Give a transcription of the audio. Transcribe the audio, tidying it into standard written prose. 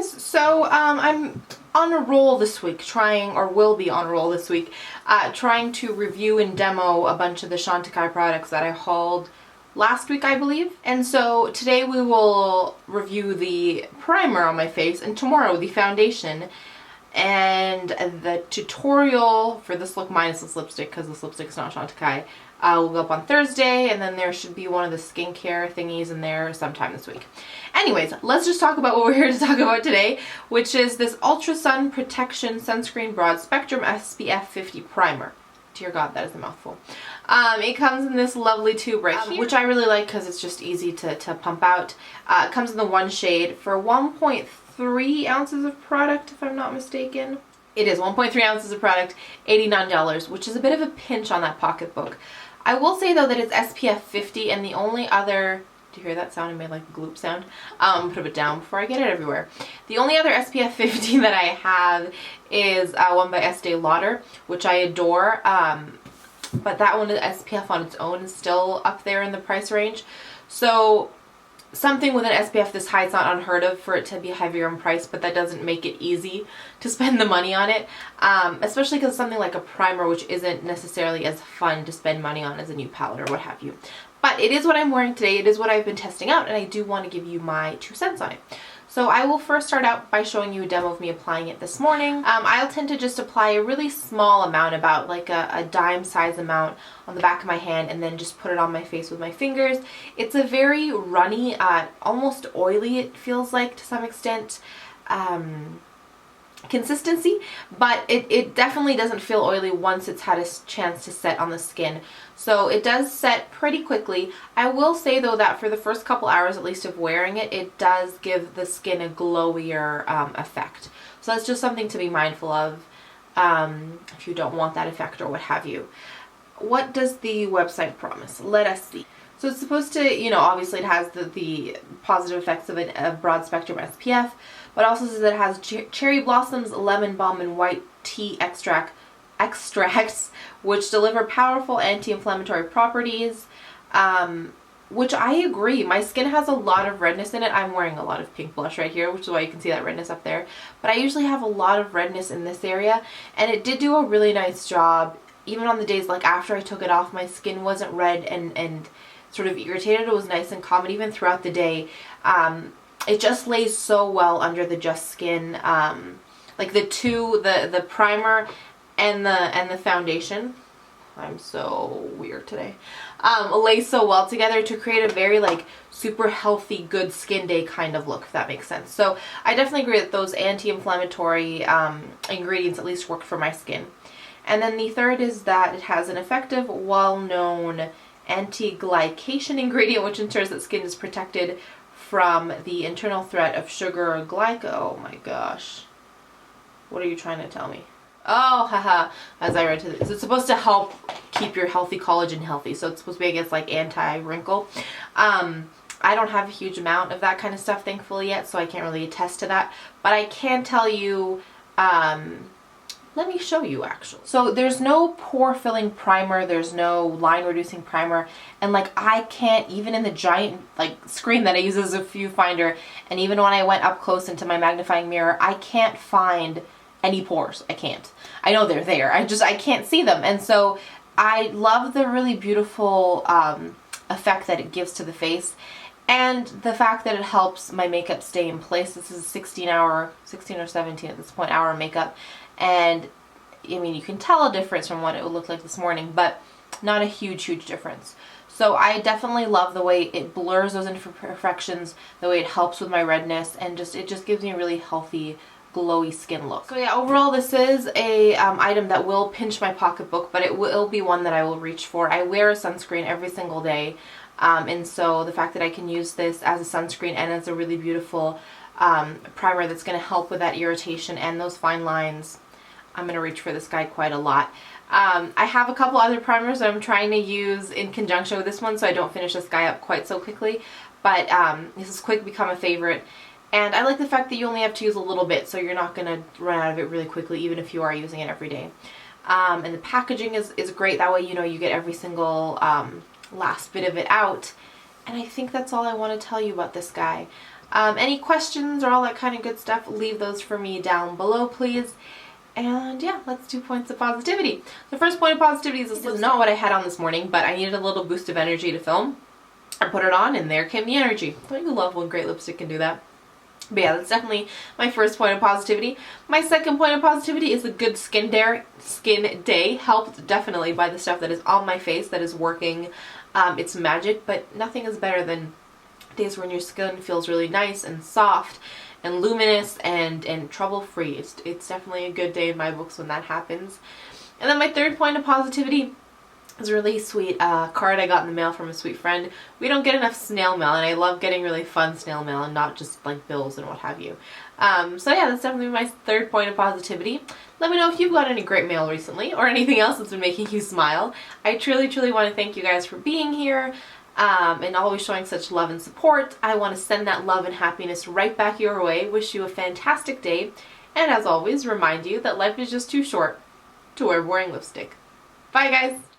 guys, so I'm on a roll this week trying, or will be on a roll this week, trying to review and demo a bunch of the Chantecaille products that I hauled last week, I believe. And so today we will review the primer on my face and tomorrow the foundation. And the tutorial for this look minus this lipstick, because this lipstick is not Chantecaille, will go up on Thursday, and then there should be one of the skincare thingies in there sometime this week. Anyways, let's just talk about what we're here to talk about today, which is this Ultra Sun Protection Sunscreen Broad Spectrum SPF 50 Primer. Dear God, that is a mouthful. It comes in this lovely tube right here, which I really like because it's just easy to pump out. It comes in the one shade for 1.3 ounces of product, if I'm not mistaken. It is 1.3 ounces of product, $89, which is a bit of a pinch on that pocketbook. I will say though that it's SPF 50, and the only other, do you hear that sound? I made like a gloop sound. Put it down before I get it everywhere. The only other SPF 50 that I have is one by Estee Lauder, which I adore. But that one, the SPF on its own, is still up there in the price range. So something with an SPF this high, it's not unheard of for it to be heavier in price, but that doesn't make it easy to spend the money on it. Especially because something like a primer, which isn't necessarily as fun to spend money on as a new palette or what have you. But it is what I'm wearing today. It is what I've been testing out, and I do want to give you my 2 cents on it. So I will first start out by showing you a demo of me applying it this morning. I'll tend to just apply a really small amount, about like a dime size amount on the back of my hand, and then just put it on my face with my fingers. It's a very runny, almost oily, it feels like to some extent, consistency, but it definitely doesn't feel oily once it's had a chance to set on the skin. So it does set pretty quickly. I will say though that for the first couple hours at least of wearing it, it does give the skin a glowier effect. So that's just something to be mindful of if you don't want that effect or what have you. What does the website promise? Let us see. So it's supposed to, you know, obviously it has the positive effects of a broad spectrum SPF, but also says that it has cherry blossoms, lemon balm, and white tea extracts, which deliver powerful anti-inflammatory properties, which I agree. My skin has a lot of redness in it. I'm wearing a lot of pink blush right here, which is why you can see that redness up there. But I usually have a lot of redness in this area, and it did do a really nice job. Even on the days like after I took it off, my skin wasn't red and sort of irritated. It was nice and calm, and even throughout the day, it just lays so well under the Just Skin. Like the primer and the foundation, I'm so weird today, lay so well together to create a very like super healthy, good skin day kind of look, if that makes sense. So I definitely agree that those anti-inflammatory ingredients at least work for my skin. And then the third is that it has an effective, well-known anti-glycation ingredient, which ensures that skin is protected from the internal threat of sugar or oh my gosh. What are you trying to tell me? Oh, haha, as I read to this. It's supposed to help keep your healthy collagen healthy. So it's supposed to be, I guess, like anti-wrinkle. I don't have a huge amount of that kind of stuff, thankfully, yet, so I can't really attest to that. But I can tell you, let me show you actually. So there's no pore filling primer, there's no line reducing primer, and like I can't, even in the giant like screen that I use as a viewfinder, and even when I went up close into my magnifying mirror, I can't find any pores. I can't. I know they're there. I can't see them. And so I love the really beautiful effect that it gives to the face, and the fact that it helps my makeup stay in place. This is a 16 or 17 at this point hour makeup, and I mean you can tell a difference from what it would look like this morning, but not a huge difference. So I definitely love the way it blurs those imperfections, the way it helps with my redness, and it just gives me a really healthy, glowy skin look. So yeah, overall this is a item that will pinch my pocketbook, but it will be one that I will reach for. I wear a sunscreen every single day, and so the fact that I can use this as a sunscreen and as a really beautiful primer that's going to help with that irritation and those fine lines, I'm going to reach for this guy quite a lot. I have a couple other primers that I'm trying to use in conjunction with this one so I don't finish this guy up quite so quickly, but this is quick become a favorite. And I like the fact that you only have to use a little bit, so you're not going to run out of it really quickly, even if you are using it every day. And the packaging is great. That way, you know, you get every single last bit of it out. And I think that's all I want to tell you about this guy. Any questions or all that kind of good stuff, leave those for me down below, please. And yeah, let's do points of positivity. The first point of positivity is this is not what I had on this morning, but I needed a little boost of energy to film. I put it on and there came the energy. Don't you love when great lipstick can do that? But yeah, that's definitely my first point of positivity. My second point of positivity is a good skin day, helped definitely by the stuff that is on my face that is working its magic, but nothing is better than days when your skin feels really nice and soft and luminous and trouble-free. It's definitely a good day in my books when that happens. And then my third point of positivity is a really sweet card I got in the mail from a sweet friend. We don't get enough snail mail, and I love getting really fun snail mail and not just like bills and what have you. So yeah, that's definitely my third point of positivity. Let me know if you've got any great mail recently or anything else that's been making you smile. I truly, truly want to thank you guys for being here and always showing such love and support. I want to send that love and happiness right back your way. Wish you a fantastic day. And as always, remind you that life is just too short to wear boring lipstick. Bye guys!